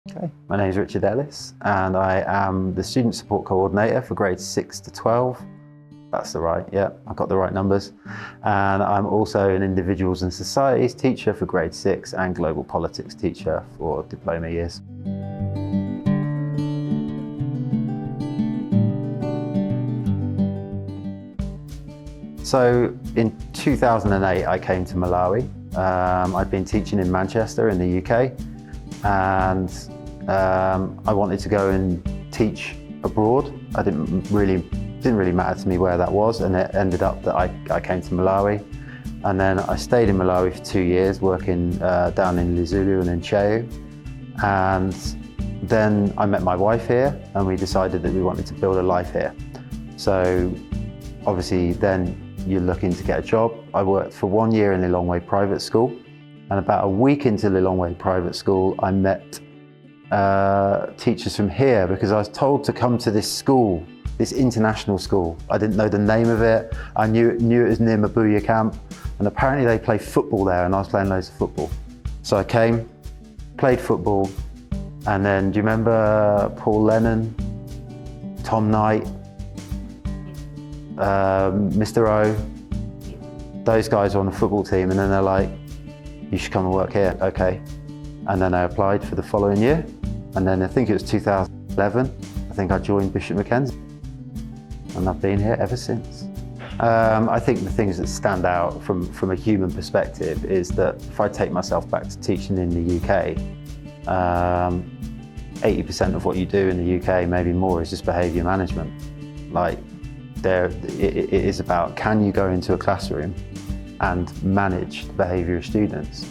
Okay, my name is Richard Ellis and I am the Student Support Coordinator for grades 6 to 12. That's yeah, I've got the right numbers. And I'm also an Individuals and Societies teacher for grade 6 and Global Politics teacher for diploma years. So in 2008 I came to Malawi. I'd been teaching in Manchester in the UK, and I wanted to go and teach abroad. It didn't really matter to me where that was, and it ended up that I came to Malawi, and then I stayed in Malawi for 2 years working down in Lizulu and in Cheu, and then I met my wife here and we decided that we wanted to build a life here. So obviously then you're looking to get a job. I worked for 1 year in Lilongwe Private School, and about a week into Lilongwe Private School I met teachers from here because I was told to come to this school, this international school. I didn't know the name of it. I knew it was near Mabuya camp, and apparently they play football there, and I was playing loads of football. So I came, played football, and then do you remember Paul Lennon, Tom Knight, Mr. O? Those guys were on the football team, and then they're like, you should come and work here. Okay. And then I applied for the following year, and then I think it was 2011, I think I joined Bishop Mackenzie, and I've been here ever since. I think the things that stand out from a human perspective is that if I take myself back to teaching in the UK, 80% of what you do in the UK, maybe more, is just behaviour management. Like, it is about, can you go into a classroom and manage the behaviour of students?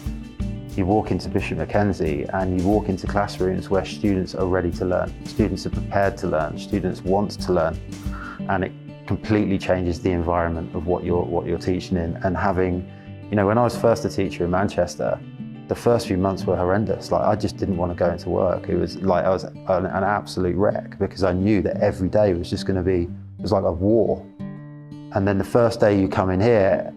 You walk into Bishop Mackenzie and you walk into classrooms where students are ready to learn, students are prepared to learn, students want to learn, and it completely changes the environment of what you're teaching in. And having, you know, when I was first a teacher in Manchester, the first few months were horrendous. Like, I just didn't want to go into work. It was like I was an absolute wreck because I knew that every day was just going to be, it was like a war. And then the first day you come in here,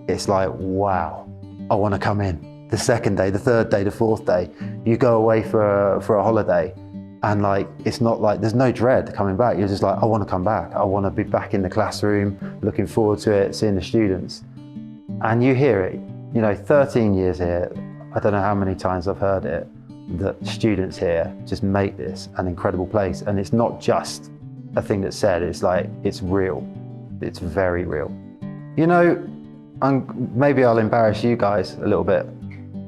it's like, wow, I want to come in. The second day, the third day, the fourth day, you go away for a holiday, and like, it's not like, there's no dread coming back. You're just like, I want to come back. I want to be back in the classroom, looking forward to it, seeing the students. And you hear it, you know, 13 years here, I don't know how many times I've heard it, that students here just make this an incredible place. And it's not just a thing that's said, it's like, it's real. It's very real. You know, maybe I'll embarrass you guys a little bit.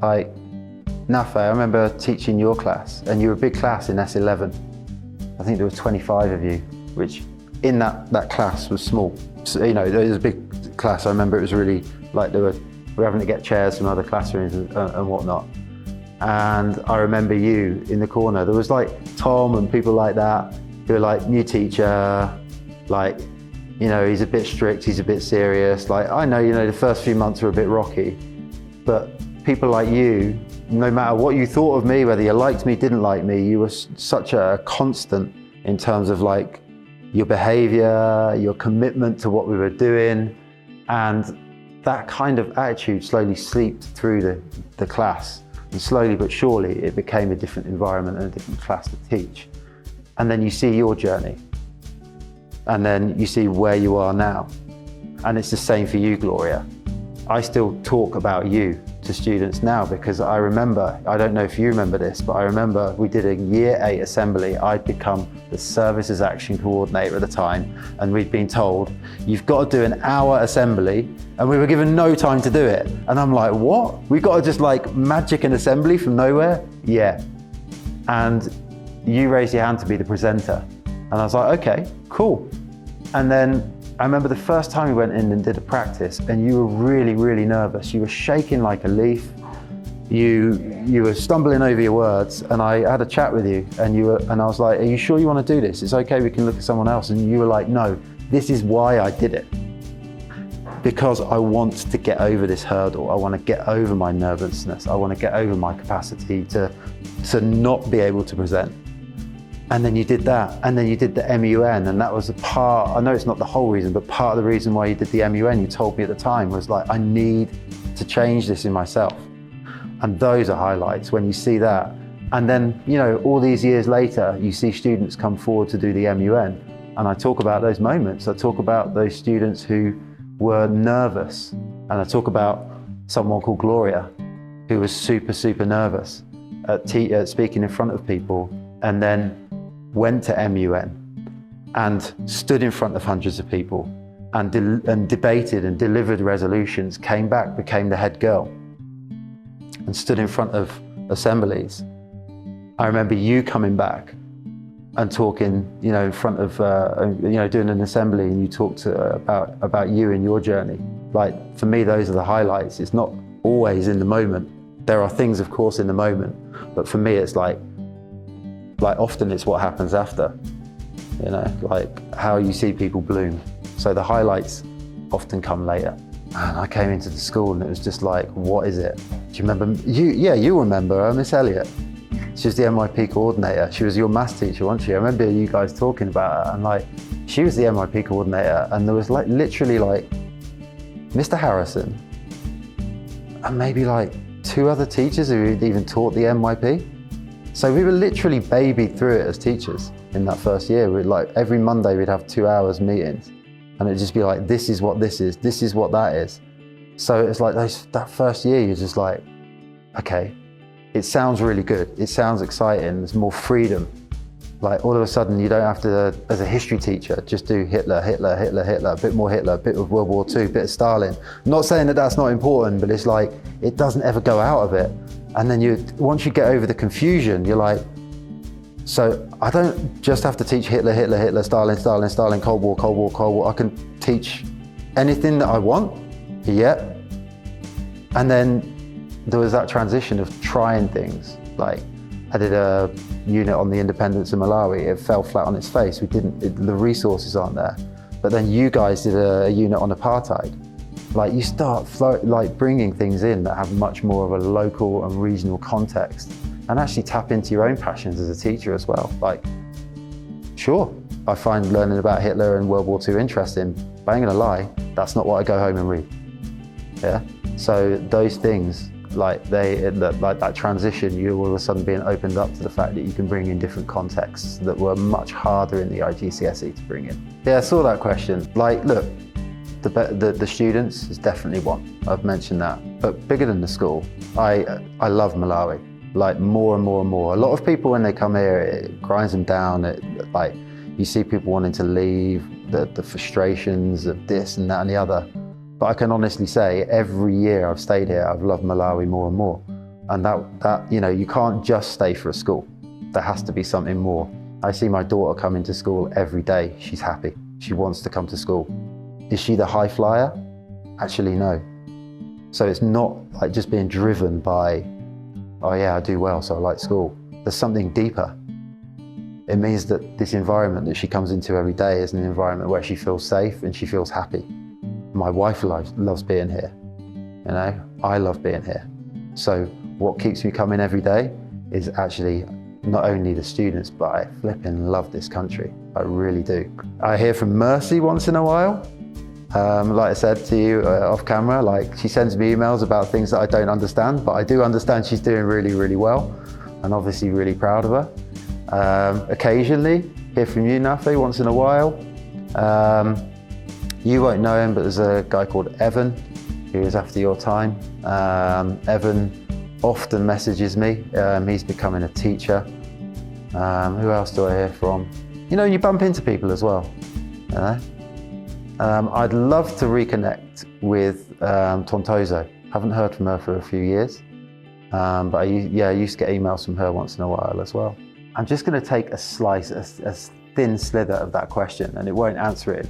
Like, Nafe, I remember teaching your class, and you were a big class in S11. I think there were 25 of you, which in that class was small. So, you know, it was a big class. I remember it was really like we were having to get chairs from other classrooms and whatnot. And I remember you in the corner. There was like Tom and people like that who were like, new teacher, like, you know, he's a bit strict, he's a bit serious. Like, I know, you know, the first few months were a bit rocky, but people like you, no matter what you thought of me, whether you liked me, didn't like me, you were such a constant in terms of like your behaviour, your commitment to what we were doing. And that kind of attitude slowly seeped through the class. And slowly but surely it became a different environment and a different class to teach. And then you see your journey. And then you see where you are now. And it's the same for you, Gloria. I still talk about you to students now because I remember, I don't know if you remember this, but I remember we did a year 8 assembly. I'd become the Services Action Coordinator at the time, and we'd been told, you've got to do an hour assembly, and we were given no time to do it. And I'm like, what? We've got to just like magic an assembly from nowhere? Yeah. And you raised your hand to be the presenter. And I was like, okay, cool. And then I remember the first time we went in and did a practice, and you were really, really nervous. You were shaking like a leaf. You were stumbling over your words, and I had a chat with you, and I was like, are you sure you want to do this? It's okay, we can look at someone else. And you were like, no, this is why I did it. Because I want to get over this hurdle. I want to get over my nervousness. I want to get over my capacity to not be able to present. And then you did that, and then you did the MUN, and that was a part, I know it's not the whole reason, but part of the reason why you did the MUN, you told me at the time, was like, I need to change this in myself. And those are highlights when you see that. And then, you know, all these years later, you see students come forward to do the MUN, and I talk about those moments. I talk about those students who were nervous, and I talk about someone called Gloria, who was super, super nervous at speaking in front of people, and then went to MUN and stood in front of hundreds of people and debated and delivered resolutions, came back, became the head girl, and stood in front of assemblies. I remember you coming back and talking, you know, in front of, you know, doing an assembly, and you talked about you and your journey. Like, for me, those are the highlights. It's not always in the moment. There are things, of course, in the moment, but for me, it's like often it's what happens after, you know, like how you see people bloom. So the highlights often come later. And I came into the school and it was just like, what is it? Do you remember, you remember her, Miss Elliot. She was the MIP coordinator. She was your maths teacher, wasn't she? I remember you guys talking about her, and like, she was the MIP coordinator, and there was like literally like Mr. Harrison and maybe like 2 other teachers who had even taught the MYP. So we were literally babied through it as teachers in that first year. We'd like, every Monday we'd have 2 hours meetings, and it'd just be like, this is what this is what that is. So it's like that first year, you're just like, okay, it sounds really good. It sounds exciting. There's more freedom. Like, all of a sudden, you don't have to, as a history teacher, just do Hitler, Hitler, Hitler, Hitler, a bit more Hitler, a bit of World War II, a bit of Stalin. I'm not saying that that's not important, but it's like, it doesn't ever go out of it. And then once you get over the confusion, you're like, so I don't just have to teach Hitler, Hitler, Hitler, Stalin, Stalin, Stalin, Cold War, Cold War, Cold War. I can teach anything that I want, yeah. And then there was that transition of trying things. Like, I did a unit on the independence of Malawi. It fell flat on its face. The resources aren't there. But then you guys did a unit on apartheid. Like, you start bringing things in that have much more of a local and regional context, and actually tap into your own passions as a teacher as well. Like, sure, I find learning about Hitler and World War II interesting, but I ain't gonna lie, that's not what I go home and read. Yeah. So those things, like that transition, you're all of a sudden being opened up to the fact that you can bring in different contexts that were much harder in the IGCSE to bring in. Yeah, I saw that question. Like, look, the students is definitely one. I've mentioned that. But bigger than the school, I love Malawi. Like, more and more and more. A lot of people, when they come here, it grinds them down. Like, you see people wanting to leave, the frustrations of this and that and the other. But I can honestly say, every year I've stayed here, I've loved Malawi more and more. And that you know, you can't just stay for a school. There has to be something more. I see my daughter come into school every day. She's happy. She wants to come to school. Is she the high flyer? Actually, no. So it's not like just being driven by, oh yeah, I do well, so I like school. There's something deeper. It means that this environment that she comes into every day is an environment where she feels safe and she feels happy. My wife loves being here, you know, I love being here. So what keeps me coming every day is actually not only the students, but I flipping love this country. I really do. I hear from Mercy once in a while. Like I said to you off camera, like, she sends me emails about things that I don't understand, but I do understand she's doing really, really well, and obviously really proud of her. Occasionally, hear from you, Nafi, once in a while. You won't know him, but there's a guy called Evan, who is after your time. Evan often messages me. He's becoming a teacher. Who else do I hear from? You know, you bump into people as well, you know? I'd love to reconnect with Tontozo. Haven't heard from her for a few years, but I used to get emails from her once in a while as well. I'm just going to take a slice, a thin slither of that question, and it won't answer it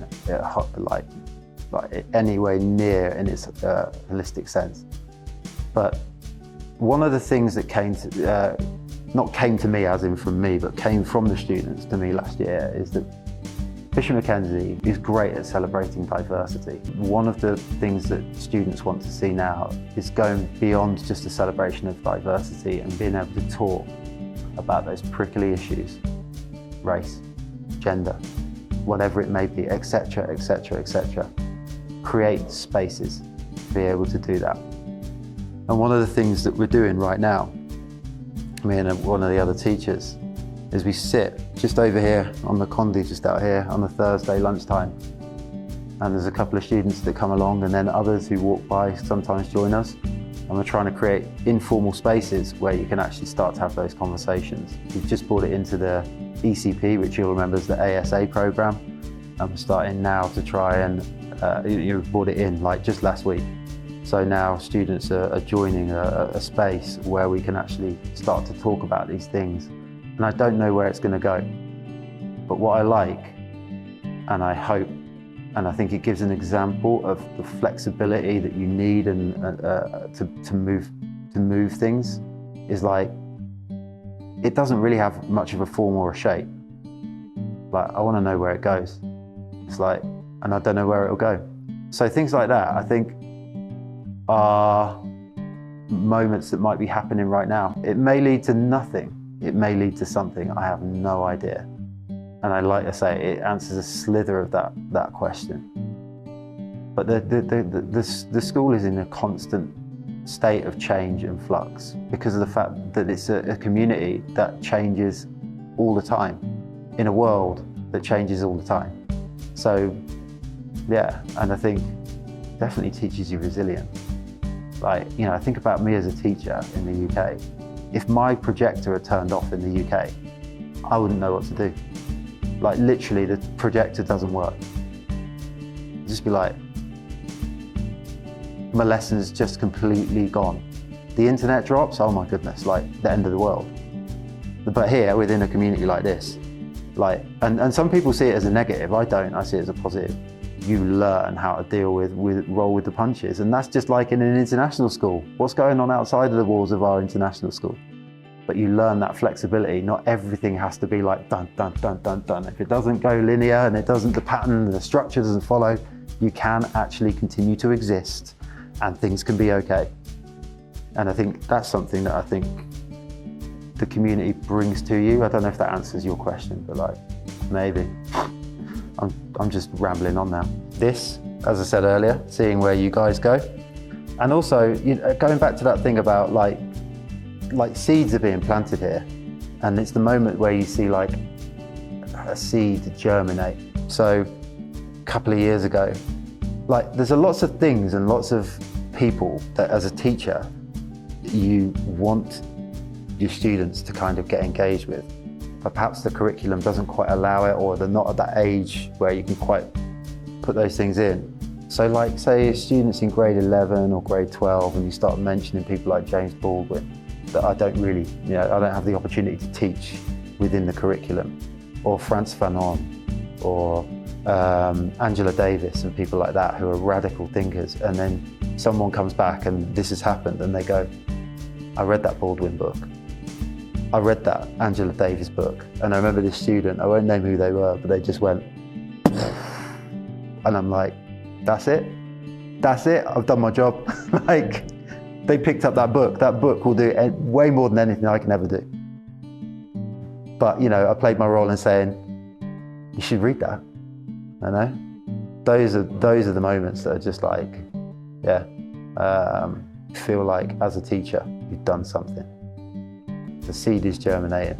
like anywhere near in its holistic sense. But one of the things that not came to me as in from me, but came from the students to me last year is that Bishop Mackenzie is great at celebrating diversity. One of the things that students want to see now is going beyond just a celebration of diversity and being able to talk about those prickly issues, race, gender, whatever it may be, etc., etc., etc. Create spaces to be able to do that. And one of the things that we're doing right now me and one of the other teachers, is we sit just over here on the condi, just out here on a Thursday lunchtime. And there's a couple of students that come along, and then others who walk by sometimes join us. And we're trying to create informal spaces where you can actually start to have those conversations. We've just brought it into the ECP, which you'll remember is the ASA program. And we're starting now to try and, you brought it in like just last week. So now students are joining a space where we can actually start to talk about these things. And I don't know where it's going to go. But what I like, and I hope, and I think it gives an example of the flexibility that you need and to move things, is like, it doesn't really have much of a form or a shape. Like, I want to know where it goes. It's like, and I don't know where it'll go. So things like that, I think, are moments that might be happening right now. It may lead to nothing. It may lead to something. I have no idea. And I like to say, it answers a slither of that question. But the school is in a constant state of change and flux because of the fact that it's a community that changes all the time in a world that changes all the time. So, yeah, and I think definitely teaches you resilience. Like, you know, I think about me as a teacher in the UK. If my projector had turned off in the UK, I wouldn't know what to do. Like, literally, the projector doesn't work. I'd just be like, my lesson's just completely gone. The internet drops, oh my goodness, like the end of the world. But here, within a community like this, like, and some people see it as a negative, I don't, I see it as a positive. You learn how to deal with roll with the punches, and that's just like in an international school. What's going on outside of the walls of our international school? But you learn that flexibility. Not everything has to be like dun, dun, dun, dun, dun. If it doesn't go linear and it doesn't, the pattern, the structure doesn't follow, you can actually continue to exist and things can be okay. And I think that's something that I think the community brings to you. I don't know if that answers your question, but like, maybe. I'm just rambling on now. This, as I said earlier, seeing where you guys go. And also, you know, going back to that thing about like seeds are being planted here. And it's the moment where you see like a seed germinate. So a couple of years ago, like there's lots of things and lots of people that as a teacher, you want your students to kind of get engaged with. But perhaps the curriculum doesn't quite allow it, or they're not at that age where you can quite put those things in. So like, say students in grade 11 or grade 12, and you start mentioning people like James Baldwin, that I don't really, you know, I don't have the opportunity to teach within the curriculum, or Frantz Fanon, or Angela Davis and people like that who are radical thinkers. And then someone comes back and this has happened and they go, I read that Baldwin book. I read that Angela Davis book, and I remember this student, I won't name who they were, but they just went, and I'm like, that's it? That's it? I've done my job. Like, they picked up that book will do way more than anything I can ever do. But, you know, I played my role in saying, you should read that, you know? Those are the moments that are just like, yeah, feel like as a teacher, you've done something. The seed is germinating.